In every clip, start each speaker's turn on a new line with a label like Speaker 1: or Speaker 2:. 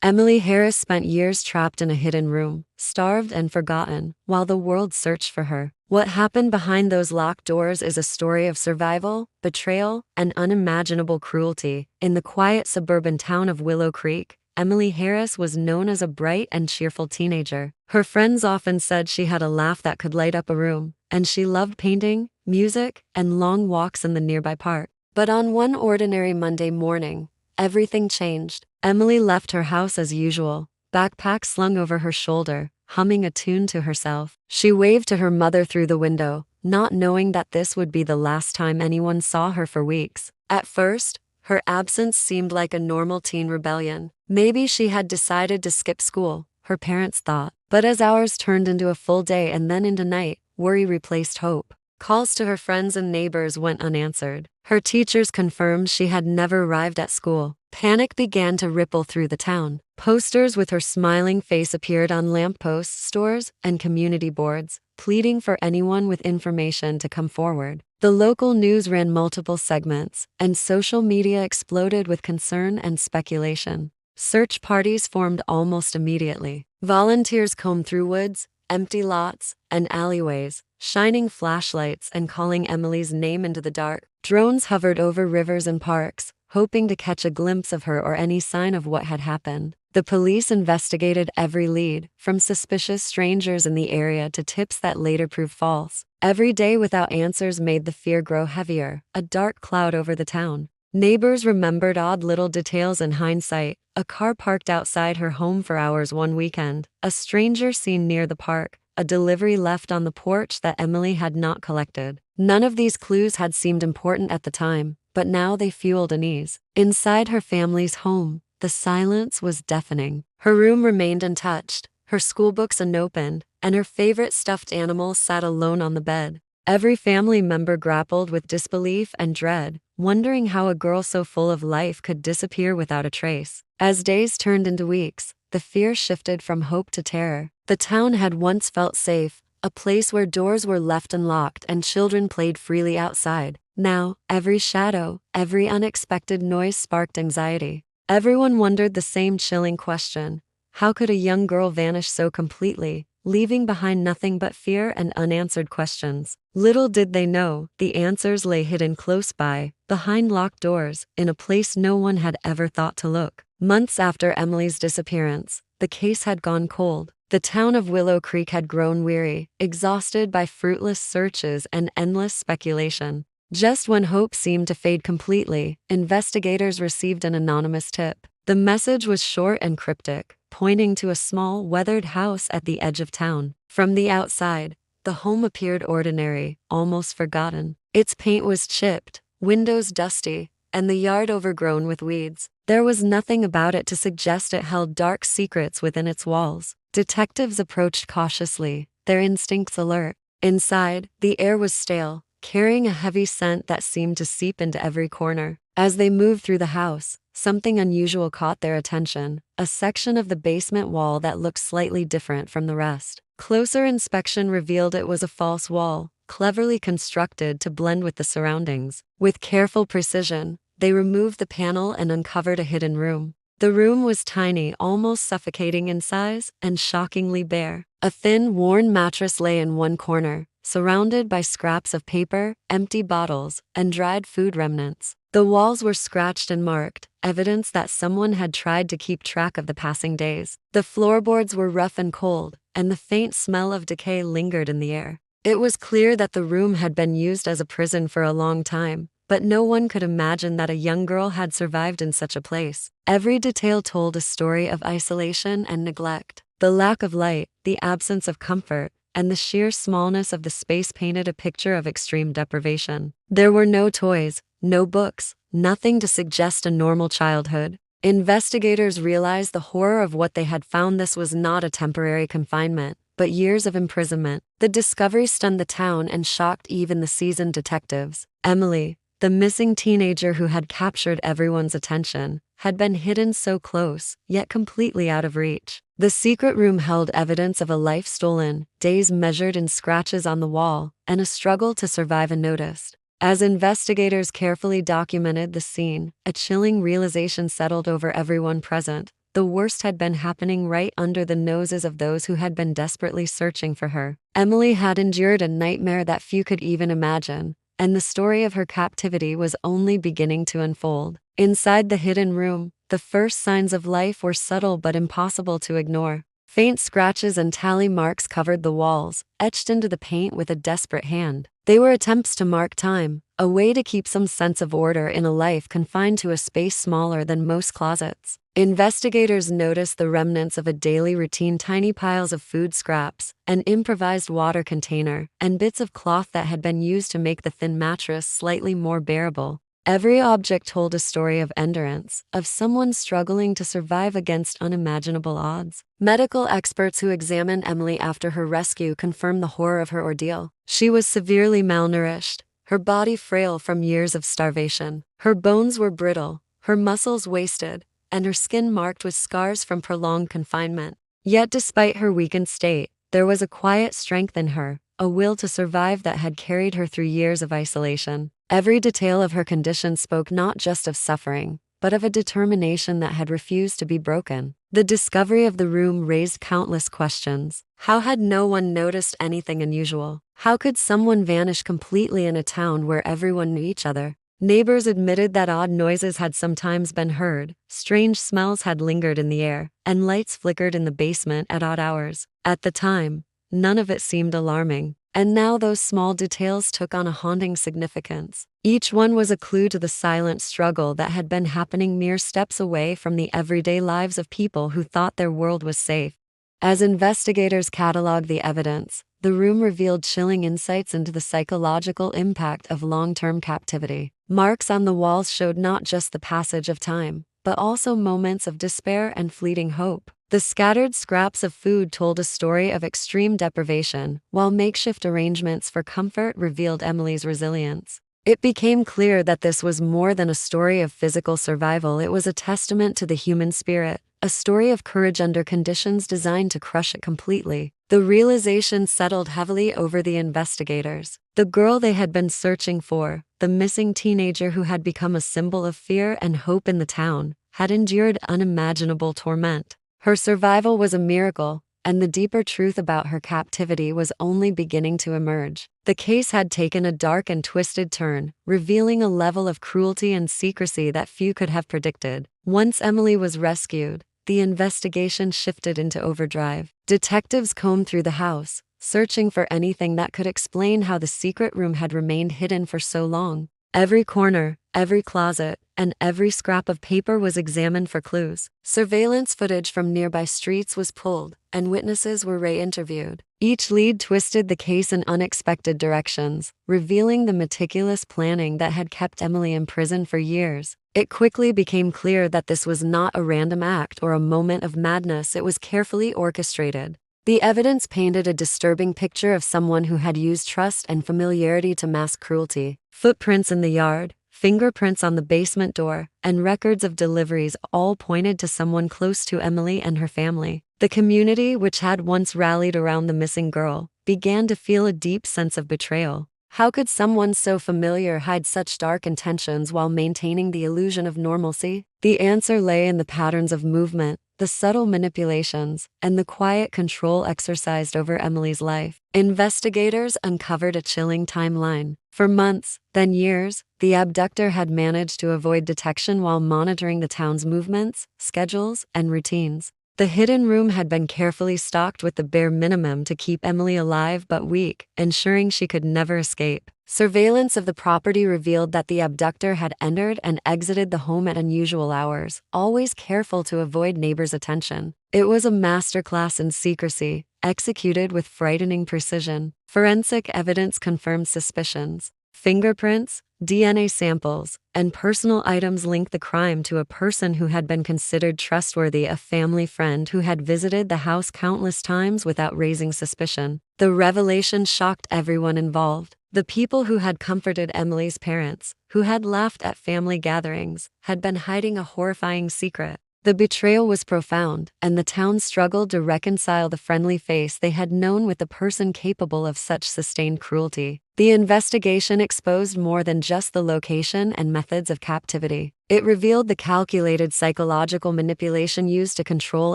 Speaker 1: Emily Harris spent years trapped in a hidden room, starved and forgotten, while the world searched for her. What happened behind those locked doors is a story of survival, betrayal, and unimaginable cruelty. In the quiet suburban town of Willow Creek, Emily Harris was known as a bright and cheerful teenager. Her friends often said she had a laugh that could light up a room, and she loved painting, music, and long walks in the nearby park. But on one ordinary Monday morning, everything changed. Emily left her house as usual, backpack slung over her shoulder, humming a tune to herself. She waved to her mother through the window, not knowing that this would be the last time anyone saw her for weeks. At first, her absence seemed like a normal teen rebellion. Maybe she had decided to skip school, her parents thought. But as hours turned into a full day and then into night, worry replaced hope. Calls to her friends and neighbors went unanswered. Her teachers confirmed she had never arrived at school. Panic began to ripple through the town. Posters with her smiling face appeared on lampposts, stores, and community boards, pleading for anyone with information to come forward. The local news ran multiple segments, and social media exploded with concern and speculation. Search parties formed almost immediately. Volunteers combed through woods, empty lots, and alleyways, shining flashlights and calling Emily's name into the dark. Drones hovered over rivers and parks, hoping to catch a glimpse of her or any sign of what had happened. The police investigated every lead, from suspicious strangers in the area to tips that later proved false. Every day without answers made the fear grow heavier, a dark cloud over the town. Neighbors remembered odd little details in hindsight: a car parked outside her home for hours one weekend, a stranger seen near the park, a delivery left on the porch that Emily had not collected. None of these clues had seemed important at the time, but now they fueled unease. Inside her family's home, the silence was deafening. Her room remained untouched, her schoolbooks unopened, and her favorite stuffed animal sat alone on the bed. Every family member grappled with disbelief and dread, wondering how a girl so full of life could disappear without a trace. As days turned into weeks, the fear shifted from hope to terror. The town had once felt safe, a place where doors were left unlocked and children played freely outside. Now, every shadow, every unexpected noise sparked anxiety. Everyone wondered the same chilling question: how could a young girl vanish so completely, leaving behind nothing but fear and unanswered questions? Little did they know, the answers lay hidden close by, behind locked doors, in a place no one had ever thought to look. Months after Emily's disappearance, the case had gone cold. The town of Willow Creek had grown weary, exhausted by fruitless searches and endless speculation. Just when hope seemed to fade completely, investigators received an anonymous tip. The message was short and cryptic, pointing to a small, weathered house at the edge of town. From the outside, the home appeared ordinary, almost forgotten. Its paint was chipped, windows dusty, and the yard overgrown with weeds. There was nothing about it to suggest it held dark secrets within its walls. Detectives approached cautiously, their instincts alert. Inside, the air was stale, carrying a heavy scent that seemed to seep into every corner. As they moved through the house, something unusual caught their attention: a section of the basement wall that looked slightly different from the rest. Closer inspection revealed it was a false wall, cleverly constructed to blend with the surroundings. With careful precision, they removed the panel and uncovered a hidden room. The room was tiny, almost suffocating in size, and shockingly bare. A thin, worn mattress lay in one corner, surrounded by scraps of paper, empty bottles, and dried food remnants. The walls were scratched and marked, evidence that someone had tried to keep track of the passing days. The floorboards were rough and cold, and the faint smell of decay lingered in the air. It was clear that the room had been used as a prison for a long time, but no one could imagine that a young girl had survived in such a place. Every detail told a story of isolation and neglect. The lack of light, the absence of comfort, and the sheer smallness of the space painted a picture of extreme deprivation. There were no toys, no books, nothing to suggest a normal childhood. Investigators realized the horror of what they had found. This was not a temporary confinement, but years of imprisonment. The discovery stunned the town and shocked even the seasoned detectives. Emily, the missing teenager who had captured everyone's attention, had been hidden so close, yet completely out of reach. The secret room held evidence of a life stolen, days measured in scratches on the wall, and a struggle to survive unnoticed. As investigators carefully documented the scene, a chilling realization settled over everyone present: the worst had been happening right under the noses of those who had been desperately searching for her. Emily had endured a nightmare that few could even imagine, and the story of her captivity was only beginning to unfold. Inside the hidden room, the first signs of life were subtle but impossible to ignore. Faint scratches and tally marks covered the walls, etched into the paint with a desperate hand. They were attempts to mark time, a way to keep some sense of order in a life confined to a space smaller than most closets. Investigators noticed the remnants of a daily routine: tiny piles of food scraps, an improvised water container, and bits of cloth that had been used to make the thin mattress slightly more bearable. Every object told a story of endurance, of someone struggling to survive against unimaginable odds. Medical experts who examined Emily after her rescue confirmed the horror of her ordeal. She was severely malnourished, her body frail from years of starvation. Her bones were brittle, her muscles wasted, and her skin marked with scars from prolonged confinement. Yet despite her weakened state, there was a quiet strength in her, a will to survive that had carried her through years of isolation. Every detail of her condition spoke not just of suffering, but of a determination that had refused to be broken. The discovery of the room raised countless questions. How had no one noticed anything unusual? How could someone vanish completely in a town where everyone knew each other? Neighbors admitted that odd noises had sometimes been heard, strange smells had lingered in the air, and lights flickered in the basement at odd hours. At the time, none of it seemed alarming. And now those small details took on a haunting significance. Each one was a clue to the silent struggle that had been happening mere steps away from the everyday lives of people who thought their world was safe. As investigators cataloged the evidence, the room revealed chilling insights into the psychological impact of long-term captivity. Marks on the walls showed not just the passage of time, but also moments of despair and fleeting hope. The scattered scraps of food told a story of extreme deprivation, while makeshift arrangements for comfort revealed Emily's resilience. It became clear that this was more than a story of physical survival. It was a testament to the human spirit, a story of courage under conditions designed to crush it completely. The realization settled heavily over the investigators. The girl they had been searching for, the missing teenager who had become a symbol of fear and hope in the town, had endured unimaginable torment. Her survival was a miracle, and the deeper truth about her captivity was only beginning to emerge. The case had taken a dark and twisted turn, revealing a level of cruelty and secrecy that few could have predicted. Once Emily was rescued, the investigation shifted into overdrive. Detectives combed through the house, searching for anything that could explain how the secret room had remained hidden for so long. Every corner, every closet, and every scrap of paper was examined for clues. Surveillance footage from nearby streets was pulled, and witnesses were re-interviewed. Each lead twisted the case in unexpected directions, revealing the meticulous planning that had kept Emily in prison for years. It quickly became clear that this was not a random act or a moment of madness. It was carefully orchestrated. The evidence painted a disturbing picture of someone who had used trust and familiarity to mask cruelty. Footprints in the yard, fingerprints on the basement door, and records of deliveries all pointed to someone close to Emily and her family. The community, which had once rallied around the missing girl, began to feel a deep sense of betrayal. How could someone so familiar hide such dark intentions while maintaining the illusion of normalcy? The answer lay in the patterns of movement, the subtle manipulations, and the quiet control exercised over Emily's life. Investigators uncovered a chilling timeline. For months, then years, the abductor had managed to avoid detection while monitoring the town's movements, schedules, and routines. The hidden room had been carefully stocked with the bare minimum to keep Emily alive but weak, ensuring she could never escape. Surveillance of the property revealed that the abductor had entered and exited the home at unusual hours, always careful to avoid neighbors' attention. It was a masterclass in secrecy, executed with frightening precision. Forensic evidence confirmed suspicions. Fingerprints, DNA samples, and personal items linked the crime to a person who had been considered trustworthy, a family friend who had visited the house countless times without raising suspicion. The revelation shocked everyone involved. The people who had comforted Emily's parents, who had laughed at family gatherings, had been hiding a horrifying secret. The betrayal was profound, and the town struggled to reconcile the friendly face they had known with the person capable of such sustained cruelty. The investigation exposed more than just the location and methods of captivity. It revealed the calculated psychological manipulation used to control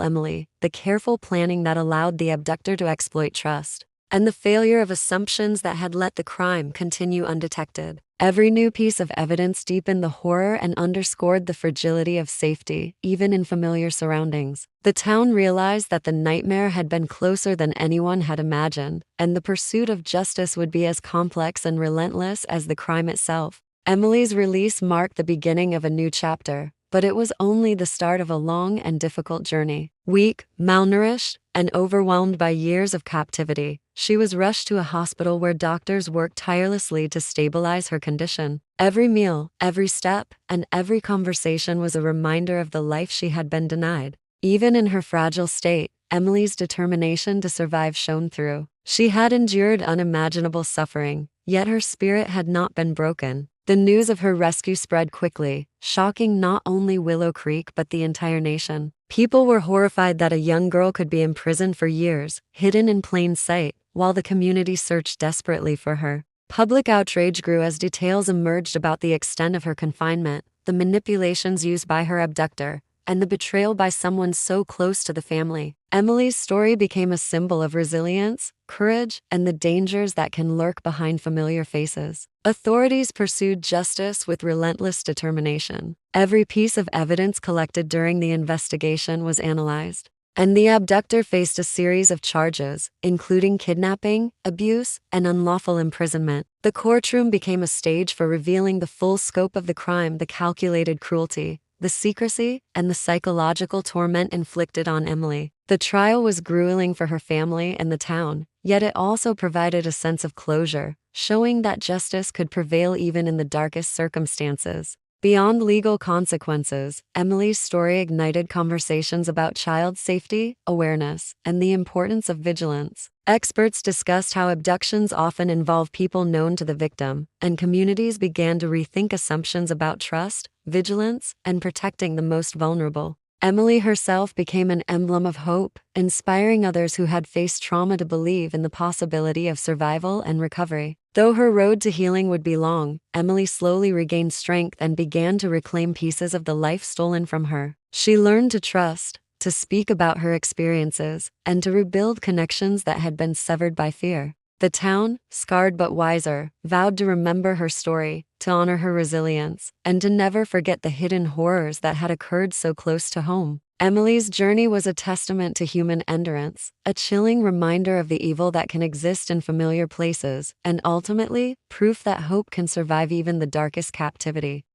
Speaker 1: Emily, the careful planning that allowed the abductor to exploit trust, and the failure of assumptions that had let the crime continue undetected. Every new piece of evidence deepened the horror and underscored the fragility of safety, even in familiar surroundings. The town realized that the nightmare had been closer than anyone had imagined, and the pursuit of justice would be as complex and relentless as the crime itself. Emily's release marked the beginning of a new chapter, but it was only the start of a long and difficult journey. Weak, malnourished, and overwhelmed by years of captivity, she was rushed to a hospital where doctors worked tirelessly to stabilize her condition. Every meal, every step, and every conversation was a reminder of the life she had been denied. Even in her fragile state, Emily's determination to survive shone through. She had endured unimaginable suffering, yet her spirit had not been broken. The news of her rescue spread quickly, shocking not only Willow Creek but the entire nation. People were horrified that a young girl could be imprisoned for years, hidden in plain sight, while the community searched desperately for her. Public outrage grew as details emerged about the extent of her confinement, the manipulations used by her abductor, and the betrayal by someone so close to the family. Emily's story became a symbol of resilience, courage, and the dangers that can lurk behind familiar faces. Authorities pursued justice with relentless determination. Every piece of evidence collected during the investigation was analyzed, and the abductor faced a series of charges, including kidnapping, abuse, and unlawful imprisonment. The courtroom became a stage for revealing the full scope of the crime, the calculated cruelty, the secrecy, and the psychological torment inflicted on Emily. The trial was grueling for her family and the town, yet it also provided a sense of closure, showing that justice could prevail even in the darkest circumstances. Beyond legal consequences, Emily's story ignited conversations about child safety, awareness, and the importance of vigilance. Experts discussed how abductions often involve people known to the victim, and communities began to rethink assumptions about trust, vigilance, and protecting the most vulnerable. Emily herself became an emblem of hope, inspiring others who had faced trauma to believe in the possibility of survival and recovery. Though her road to healing would be long, Emily slowly regained strength and began to reclaim pieces of the life stolen from her. She learned to trust, to speak about her experiences, and to rebuild connections that had been severed by fear. The town, scarred but wiser, vowed to remember her story, to honor her resilience, and to never forget the hidden horrors that had occurred so close to home. Emily's journey was a testament to human endurance, a chilling reminder of the evil that can exist in familiar places, and ultimately, proof that hope can survive even the darkest captivity.